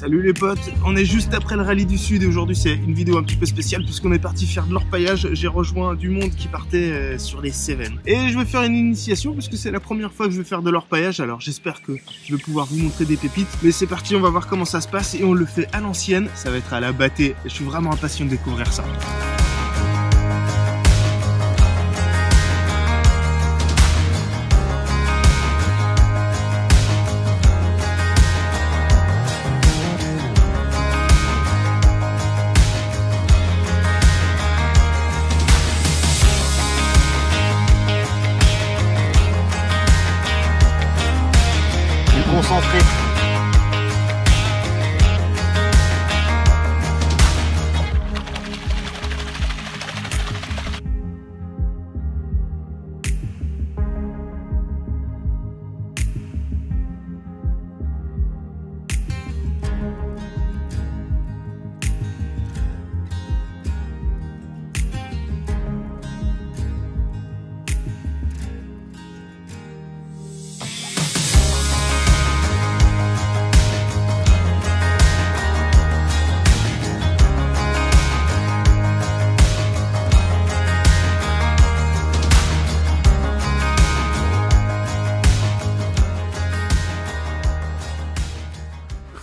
Salut les potes, on est juste après le rallye du Sud et aujourd'hui c'est une vidéo un petit peu spéciale puisqu'on est parti faire de l'orpaillage. J'ai rejoint du monde qui partait sur les Cévennes. Et je vais faire une initiation puisque c'est la première fois que je vais faire de l'orpaillage, alors j'espère que je vais pouvoir vous montrer des pépites. Mais c'est parti, on va voir comment ça se passe et on le fait à l'ancienne, ça va être à la bâtée et je suis vraiment impatient de découvrir ça. Concentré.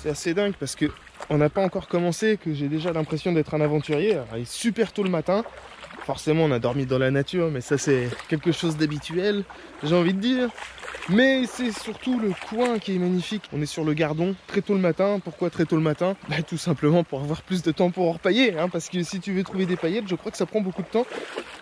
C'est assez dingue parce que on n'a pas encore commencé, que j'ai déjà l'impression d'être un aventurier. Alors, il est super tôt le matin. Forcément, on a dormi dans la nature, mais ça c'est quelque chose d'habituel, j'ai envie de dire. Mais c'est surtout le coin qui est magnifique. On est sur le Gardon, très tôt le matin. Pourquoi très tôt le matin? Bah, tout simplement pour avoir plus de temps pour orpailler, hein, parce que si tu veux trouver des paillettes, je crois que ça prend beaucoup de temps.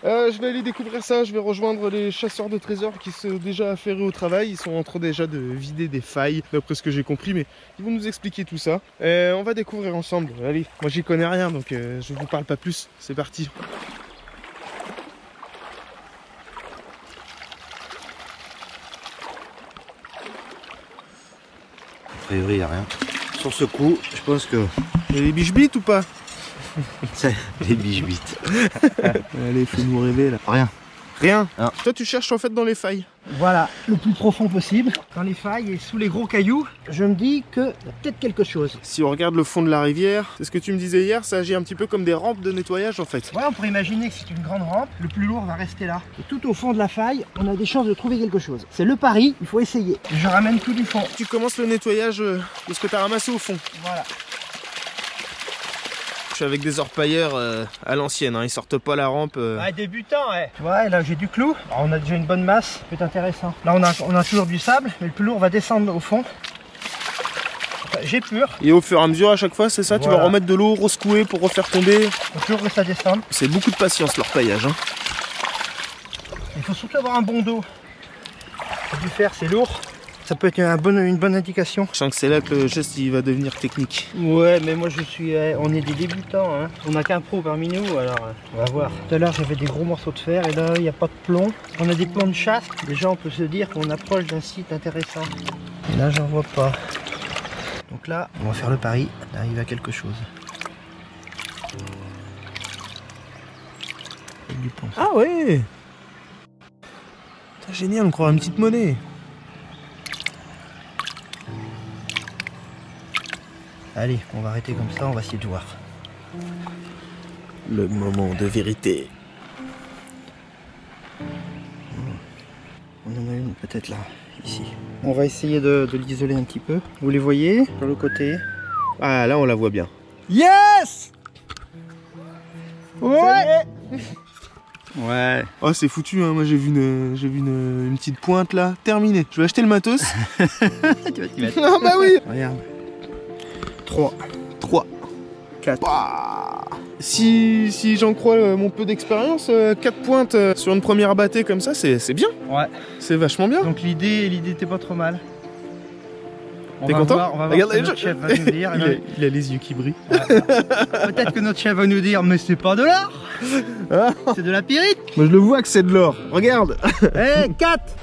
Je vais aller découvrir ça, je vais rejoindre les chasseurs de trésors qui sont déjà affairés au travail. Ils sont en train déjà de vider des failles, d'après ce que j'ai compris, mais ils vont nous expliquer tout ça. On va découvrir ensemble. Allez, moi j'y connais rien, donc je vous parle pas plus. C'est parti. A priori, il n'y a rien. Sur ce coup, je pense que... Il y a des biches-bites ou pas? C'est des biches-bites. Allez, fais-nous rêver là. Rien. Rien. Non. Toi, tu cherches en fait dans les failles. Voilà, le plus profond possible, dans les failles et sous les gros cailloux. Je me dis qu'il y a peut-être quelque chose. Si on regarde le fond de la rivière, c'est ce que tu me disais hier, ça agit un petit peu comme des rampes de nettoyage en fait. Voilà, on pourrait imaginer que c'est une grande rampe, le plus lourd va rester là. Et tout au fond de la faille, on a des chances de trouver quelque chose. C'est le pari, il faut essayer. Je ramène tout du fond. Tu commences le nettoyage de ce que tu as ramassé au fond. Voilà. Je suis avec des orpailleurs à l'ancienne, hein. Ils sortent pas la rampe. Ah, débutant, ouais. Tu vois, là j'ai du clou. Alors, on a déjà une bonne masse, ça peut être intéressant. Là on a toujours du sable, mais le plus lourd va descendre au fond. J'ai pur. Et au fur et à mesure, à chaque fois, c'est ça, Voilà. tu vas remettre de l'eau, rescouer pour refaire tomber. Faut toujours que ça descende. C'est beaucoup de patience l'orpaillage, hein. Il faut surtout avoir un bon dos. Du fer, c'est lourd. Ça peut être une bonne indication. Je sens que c'est là que le geste il va devenir technique. Ouais, mais moi on est des débutants, hein. On n'a qu'un pro parmi nous, alors on va voir. Tout à l'heure j'avais des gros morceaux de fer et là il n'y a pas de plomb. On a des plombs de chasse, déjà on peut se dire qu'on approche d'un site intéressant. Et là j'en vois pas. Donc là, on va faire le pari d'arriver à quelque chose. Avec du plomb. Ah ouais. C'est génial, on croit une petite monnaie. Allez, on va arrêter comme ça, on va essayer de voir. Le moment de vérité. On en a une peut-être là, ici. On va essayer de l'isoler un petit peu. Vous les voyez sur le côté? Ah là on la voit bien. Yes! Ouais! Ouais. Oh c'est foutu, hein. Moi j'ai vu une petite pointe là. Terminé. Je vais acheter le matos. Tu vas t'y mettre. Ah bah oui. Regarde. 3. 3. 4. Si j'en crois mon peu d'expérience, 4 pointes sur une première battée comme ça, c'est bien. Ouais. C'est vachement bien. Donc l'idée était pas trop mal. T'es content? On va voir Regarde, ce que notre chef va nous dire. il a les yeux qui brillent. Peut-être que notre chef va nous dire, mais c'est pas de l'or, Ah, c'est de la pyrite. moi je le vois que c'est de l'or. Regarde. Eh, 4.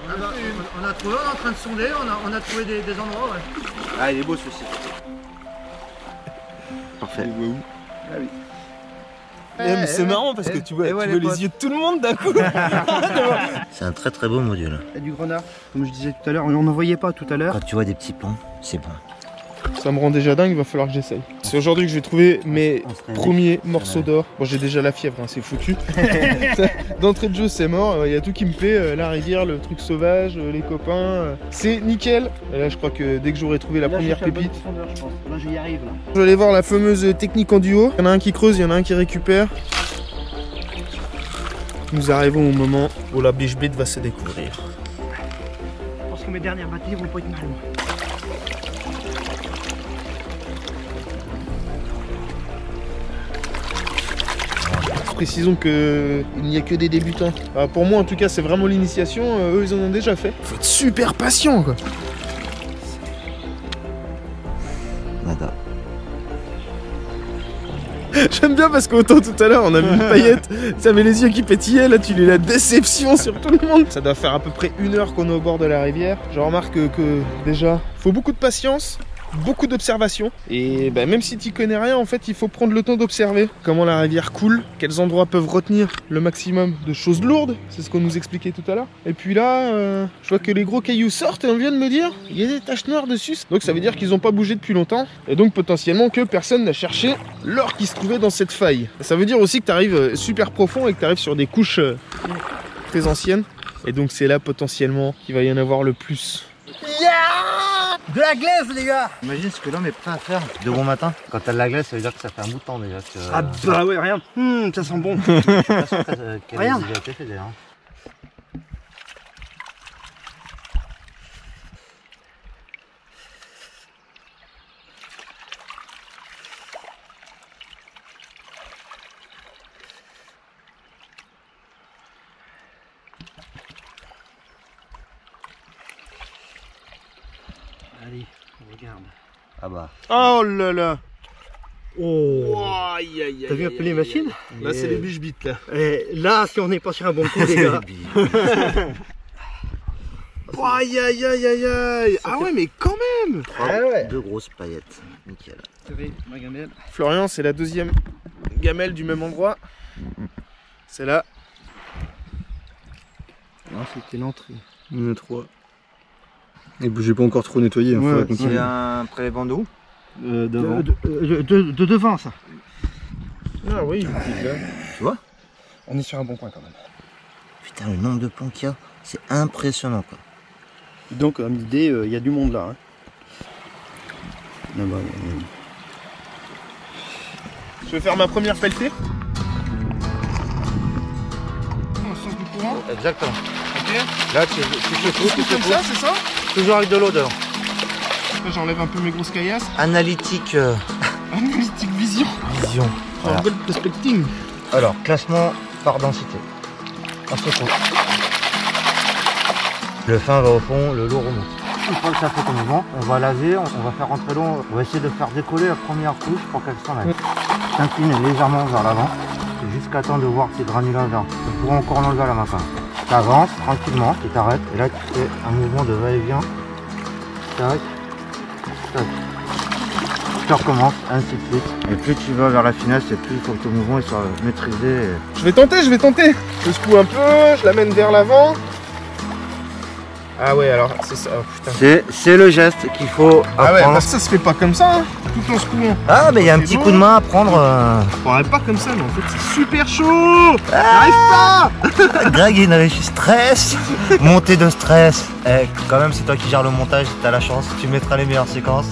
On a trouvé, on est en train de sonder, on a trouvé des endroits. Ouais. Ah, il est beau celui-ci. Parfait. Il voit où? Ah oui. Mais c'est marrant parce que tu vois, ouais, tu vois les yeux de tout le monde d'un coup. C'est un très très beau module. Il y a du grenard, comme je disais tout à l'heure, on n'en voyait pas tout à l'heure. Quand tu vois des petits ponts, c'est bon. Ça me rend déjà dingue, il va falloir que j'essaye. C'est aujourd'hui que je vais trouver mes premiers morceaux d'or. Bon, j'ai déjà la fièvre, hein, c'est foutu. D'entrée de jeu, c'est mort. Il y a tout qui me plaît, la rivière, le truc sauvage, les copains. C'est nickel. Et là, je crois que dès que j'aurai trouvé la première pépite, Je pense. Là, j'y arrive. Là. je vais aller voir la fameuse technique en duo. Il y en a un qui creuse, il y en a un qui récupère. Nous arrivons au moment où la biche bite va se découvrir. Je pense que mes dernières batteries vont pas être mal. Précisons qu'il n'y a que des débutants. Enfin, pour moi en tout cas c'est vraiment l'initiation, eux ils en ont déjà fait. Faut être super patient quoi. Nada. J'aime bien parce qu'autant tout à l'heure on a vu une paillette, ça avait les yeux qui pétillaient, là tu lis la déception sur tout le monde. Ça doit faire à peu près 1 heure qu'on est au bord de la rivière. Je remarque que déjà, faut beaucoup de patience. Beaucoup d'observation et bah, même si tu connais rien en fait il faut prendre le temps d'observer comment la rivière coule, quels endroits peuvent retenir le maximum de choses lourdes, c'est ce qu'on nous expliquait tout à l'heure. Et puis là je vois que les gros cailloux sortent et on vient de me dire il y a des taches noires dessus, donc ça veut dire qu'ils n'ont pas bougé depuis longtemps et donc potentiellement que personne n'a cherché l'or qui se trouvait dans cette faille. Ça veut dire aussi que tu arrives super profond et que tu arrives sur des couches très anciennes et donc c'est là potentiellement qu'il va y en avoir le plus. De la glace, les gars! Imagine ce que l'homme est prêt à faire de bon matin. Quand t'as de la glace, ça veut dire que ça fait un bout de temps déjà. Que, Ah bah ouais, regarde. Ça sent bon. je suis pas sûr qu'elle ait Regarde. déjà été faite d'ailleurs. Allez, on regarde. Ah bah. Oh là là. Oh! Aïe, aïe, T'as vu un peu les machines? Là c'est les biches bites là. Et là, si on n'est pas sur un bon coup, les gars. Aïe aïe aïe aïe aïe. Ah ouais mais quand même. ouais. 2 grosses paillettes. Nickel. Vous savez, ma gamelle. Florian c'est la deuxième gamelle du même endroit. C'est là. Non, c'était l'entrée. Il y en a 3. Et j'ai pas encore trop nettoyé, Ouais, C'est un prélèvement d'eau. De devant, ça. Ah oui, Tu vois? On est sur un bon coin quand même. Putain, le nombre de ponts qu'il y a, c'est impressionnant quoi. Donc, comme idée, il y a du monde là. Hein. Là-bas, Je vais faire ma première pelletée. Dans le sens du courant. Exactement. Ok. Là, tu fais tout, Comme ça, c'est ça. toujours avec de l'eau dedans. Là j'enlève un peu mes grosses caillasses. Analytique Analytique vision. vision. Voilà. Belle prospecting. Alors, classement par densité. Un secours. Le fin va au fond, le lourd remonte. Une fois que ça fait ton mouvement, on va laver, on va faire rentrer l'eau, on va essayer de faire décoller la première couche pour qu'elle s'en aille. T'inclines légèrement vers l'avant, jusqu'à temps de voir tes granulats vers. On pourra encore l'enlever à la main. T'avances tranquillement et t'arrêtes. Et là, tu fais un mouvement de va-et-vient. Tac, tac. Tu recommences, ainsi de suite. Et plus tu vas vers la finesse, et plus il faut que ton mouvement il soit maîtrisé. Je vais tenter. Je secoue un peu, je l'amène vers l'avant. Ah ouais alors c'est ça, oh, putain. C'est le geste qu'il faut Ah ouais, apprendre. parce que ça se fait pas comme ça, hein, tout en secouant. Ah mais il y a un petit coup de main à prendre. Je croirais pas comme ça, mais en fait c'est super chaud. J'arrive pas. Greg il avait stress, montée de stress. Eh, quand même c'est toi qui gères le montage, t'as la chance, tu mettras les meilleures séquences.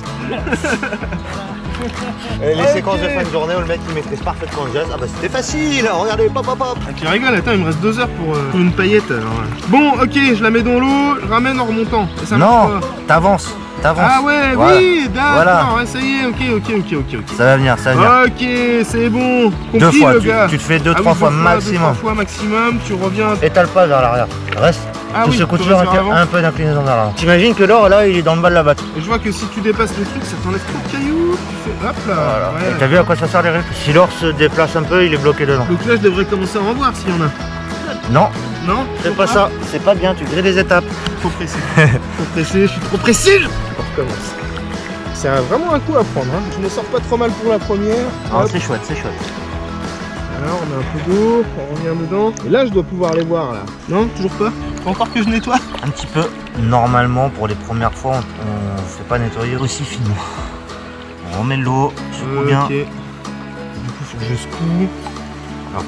Et les séquences de fin de journée où le mec il maîtrise parfaitement le geste. Ah bah c'était facile, regardez, pop pop pop. Ah, qui rigole, attends, il me reste 2 heures pour une paillette. Alors. Bon, ok, je la mets dans l'eau, je ramène en remontant. Et ça Non, marche pas. t'avances. Ah ouais, Voilà. oui, d'accord, Voilà. ouais, ça y est, ok. Ça va venir, ça va venir. Ok, c'est bon. Compris, 2 fois, le gars. tu te fais 2-3 Ah oui, fois 2 maximum. fois maximum, tu reviens. Étale pas vers l'arrière, reste. Ah Tu oui, secoues tu toujours restes vers l'avant. un peu d'inclinaison vers l'avant. T'imagines que l'or là il est dans le bas de la batte. Et je vois que si tu dépasses le truc, ça t'enlève tout le caillou. Tu fais hop là. Voilà. Ouais. Et t'as vu à quoi ça sert les rythmes? Si l'or se déplace un peu, il est bloqué dedans. Donc là, je devrais commencer à en voir s'il y en a. Non, Non, c'est pas ça, c'est pas bien, tu grilles les étapes. Trop pressé. Trop pressé, je suis trop pressé. On recommence. C'est vraiment un coup à prendre. Hein. Je me sors pas trop mal pour la première. Ah, Hop. c'est chouette, c'est chouette. Voilà, on met un peu d'eau, on revient dedans. Et là, je dois pouvoir les voir, là. Non, toujours pas? Faut encore que je nettoie? Un petit peu. Normalement, pour les premières fois, on ne fait pas nettoyer aussi finement. On remet de l'eau, secoue bien. Du coup, faut que je secoue. Alors,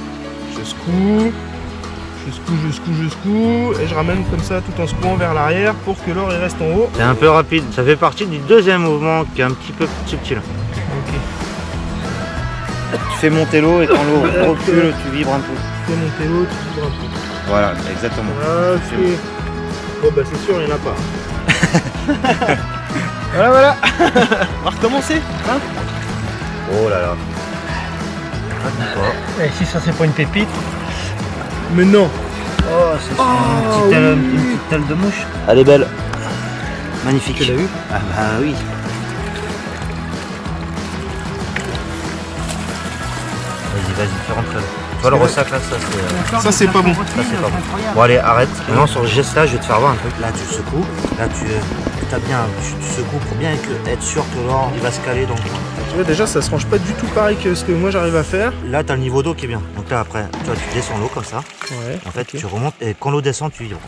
je secoue. Je secoue. Et je ramène comme ça, tout en secouant vers l'arrière pour que l'or il reste en haut. C'est un peu rapide. Ça fait partie du deuxième mouvement qui est un petit peu subtil. Ok. Tu fais monter l'eau et quand l'eau recule, tu vibres un peu. Tu fais monter l'eau, tu vibres un peu. Voilà, exactement. Ok. Bon bah c'est sûr, il n'y en a pas. Voilà. On va recommencer, hein? Oh là là. Et si ça c'est pas une pépite. Mais non. Oh, c'est une petite aile de mouche. Elle est belle. Magnifique. Tu l'as eu? Ah bah oui. Vas-y, fais rentrer là. Tu vois le ressac là, Ça c'est pas bon. Ça c'est pas bon. Bon allez, arrête. Maintenant sur le geste là, je vais te faire voir un truc. Là tu secoues. Là tu secoues pour bien être sûr que l'or il va se caler dans le coin. Tu vois déjà ça se range pas du tout pareil que ce que moi j'arrive à faire. Là t'as le niveau d'eau qui est bien. Donc là après, tu vois, tu descends l'eau comme ça. Ouais. En fait okay. tu remontes et quand l'eau descend tu vibres.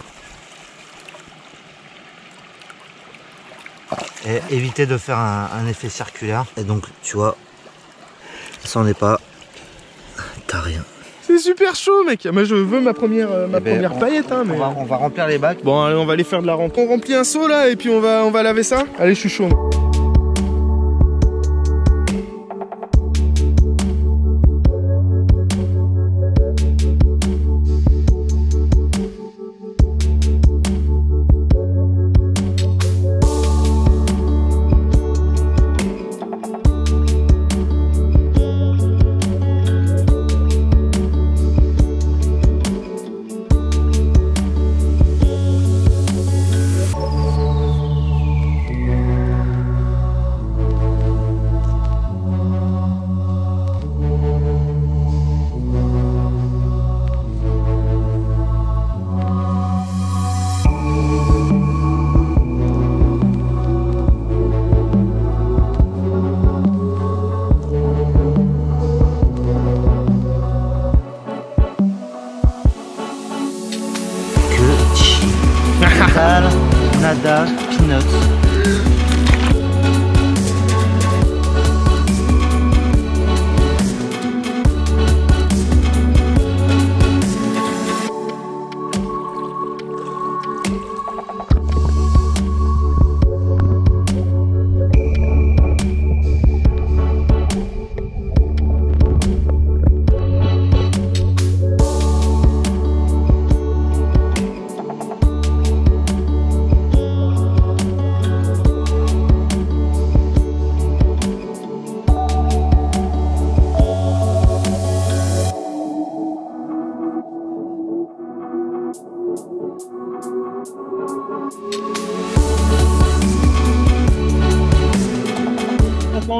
Et éviter de faire un effet circulaire. Et donc tu vois, ça en est pas. T'as rien. C'est super chaud mec. Moi je veux ma première paillette hein, mais... on va remplir les bacs. Bon allez on va aller faire de la rampe. On remplit un seau là et puis on va laver ça. Allez je suis chaud. Nada, peanuts.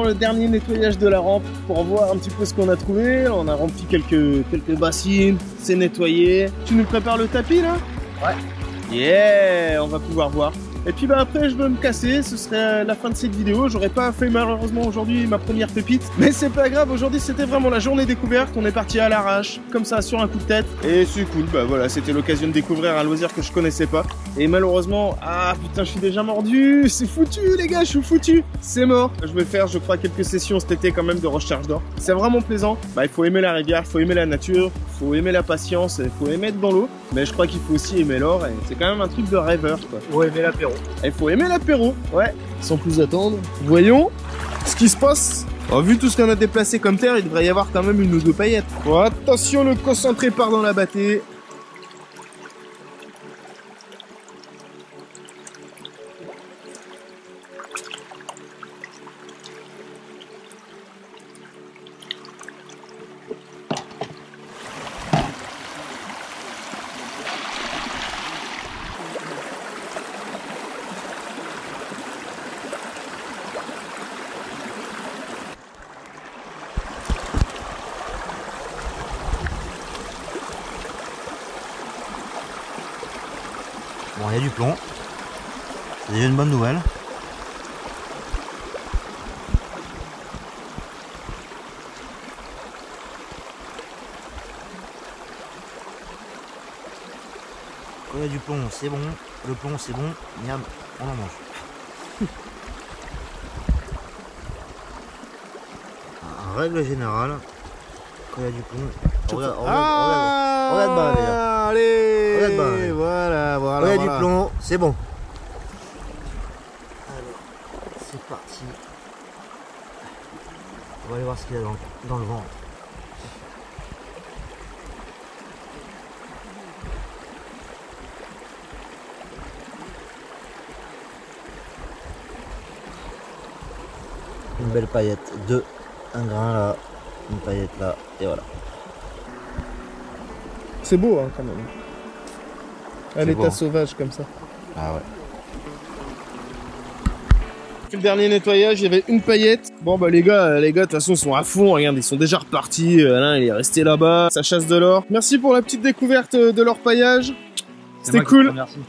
Le dernier nettoyage de la rampe pour voir un petit peu ce qu'on a trouvé. On a rempli quelques bassines, c'est nettoyé. Tu nous prépares le tapis là? Ouais. Yeah, on va pouvoir voir. Et puis bah après je veux me casser, ce serait la fin de cette vidéo. J'aurais pas fait malheureusement aujourd'hui ma première pépite, mais c'est pas grave, aujourd'hui c'était vraiment la journée découverte. On est parti à l'arrache, comme ça sur un coup de tête. Et c'est cool, bah voilà, c'était l'occasion de découvrir un loisir que je connaissais pas. Et malheureusement, ah putain je suis déjà mordu, c'est foutu les gars, je suis foutu. C'est mort. Je vais faire je crois quelques sessions cet été quand même de recherche d'or. C'est vraiment plaisant, bah il faut aimer la rivière, il faut aimer la nature, il faut aimer la patience, il faut aimer être dans l'eau. Mais je crois qu'il faut aussi aimer l'or et c'est quand même un truc de rêveur quoi. Faut aimer l'apéro. Il faut aimer l'apéro, ouais. Sans plus attendre, voyons ce qui se passe. Alors, vu tout ce qu'on a déplacé comme terre, il devrait y avoir quand même une ou deux paillettes. Bon, attention, le concentré part dans la bâtée. Bon, il y a du plomb. C'est déjà une bonne nouvelle. Quand il y a du plomb, c'est bon. Le plomb, c'est bon. Miam, on en mange. En règle générale, quand il y a du plomb, regarde bas déjà. Allez, Regarde bas, allez. voilà. Quand il y a du plomb, c'est bon. Alors, c'est parti. On va aller voir ce qu'il y a dans le ventre. Une belle paillette, un grain là, une paillette là, et voilà. C'est beau hein, quand même. À l'état beau. sauvage comme ça. Ah ouais. Le dernier nettoyage, il y avait une paillette. Bon bah les gars de toute façon sont à fond, regarde, ils sont déjà repartis. L'un il est resté là-bas, ça chasse de l'or. Merci pour la petite découverte de leur paillage. C'était cool. Merci.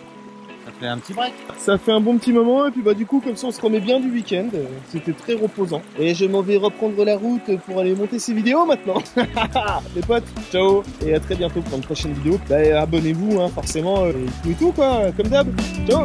Ça fait un petit break. Ça fait un bon petit moment et puis bah du coup comme ça on se remet bien du week-end. C'était très reposant. Et je m'en vais reprendre la route pour aller monter ces vidéos maintenant. Les potes, ciao et à très bientôt pour une prochaine vidéo. Bah, abonnez-vous hein, forcément et tout quoi, comme d'hab. Ciao.